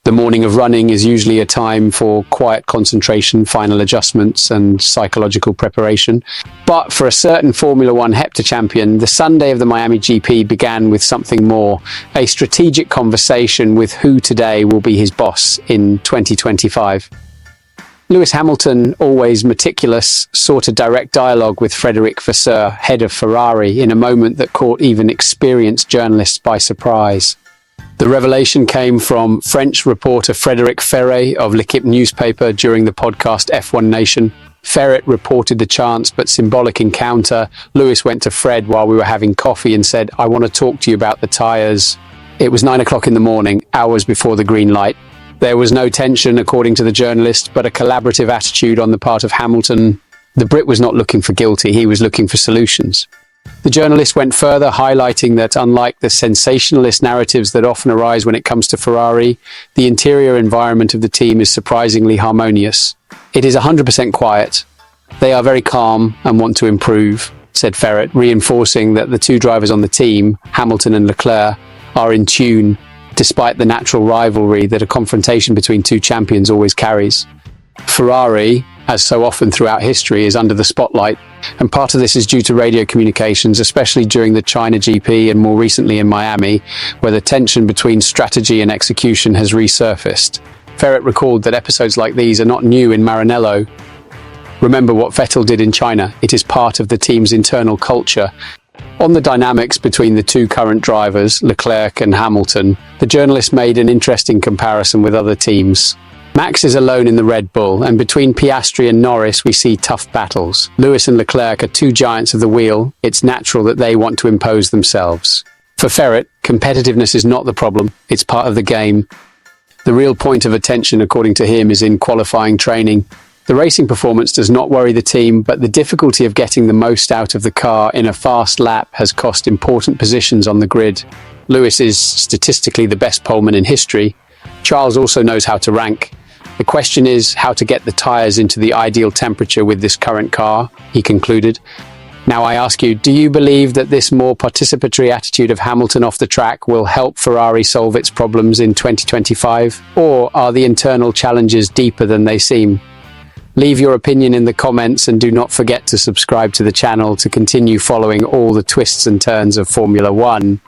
The morning of running is usually a time for quiet concentration, final adjustments, and psychological preparation. But for a certain Formula One hepta champion, the Sunday of the Miami GP began with something more, a strategic conversation with who today will be his boss in 2025. Lewis Hamilton, always meticulous, sought a direct dialogue with Frédéric Vasseur, head of Ferrari, in a moment that caught even experienced journalists by surprise. The revelation came from French reporter Frédéric Ferret of L'Équipe newspaper during the podcast F1 Nation. Ferret reported the chance but symbolic encounter. Lewis went to Fred while we were having coffee and said, "I want to talk to you about the tyres." It was 9 o'clock in the morning, hours before the green light. There was no tension, according to the journalist, but a collaborative attitude on the part of Hamilton. The Brit was not looking for guilty, he was looking for solutions. The journalist went further, highlighting that unlike the sensationalist narratives that often arise when it comes to Ferrari, the interior environment of the team is surprisingly harmonious. It is 100% quiet. They are very calm and want to improve, said Ferret, reinforcing that the two drivers on the team, Hamilton and Leclerc, are in tune, despite the natural rivalry that a confrontation between two champions always carries. Ferrari, as so often throughout history, is under the spotlight, and part of this is due to radio communications, especially during the China GP and more recently in Miami, where the tension between strategy and execution has resurfaced. Ferret recalled that episodes like these are not new in Maranello. Remember what Vettel did in China. It is part of the team's internal culture. On the dynamics between the two current drivers, Leclerc and Hamilton, the journalist made an interesting comparison with other teams. Max is alone in the Red Bull, and between Piastri and Norris we see tough battles. Lewis and Leclerc are two giants of the wheel. It's natural that they want to impose themselves. For Ferret, competitiveness is not the problem, it's part of the game. The real point of attention, according to him, is in qualifying training. The racing performance does not worry the team, but the difficulty of getting the most out of the car in a fast lap has cost important positions on the grid. Lewis is statistically the best poleman in history. Charles also knows how to rank. The question is how to get the tyres into the ideal temperature with this current car, he concluded. Now I ask you, do you believe that this more participatory attitude of Hamilton off the track will help Ferrari solve its problems in 2025? Or are the internal challenges deeper than they seem? Leave your opinion in the comments and do not forget to subscribe to the channel to continue following all the twists and turns of Formula One.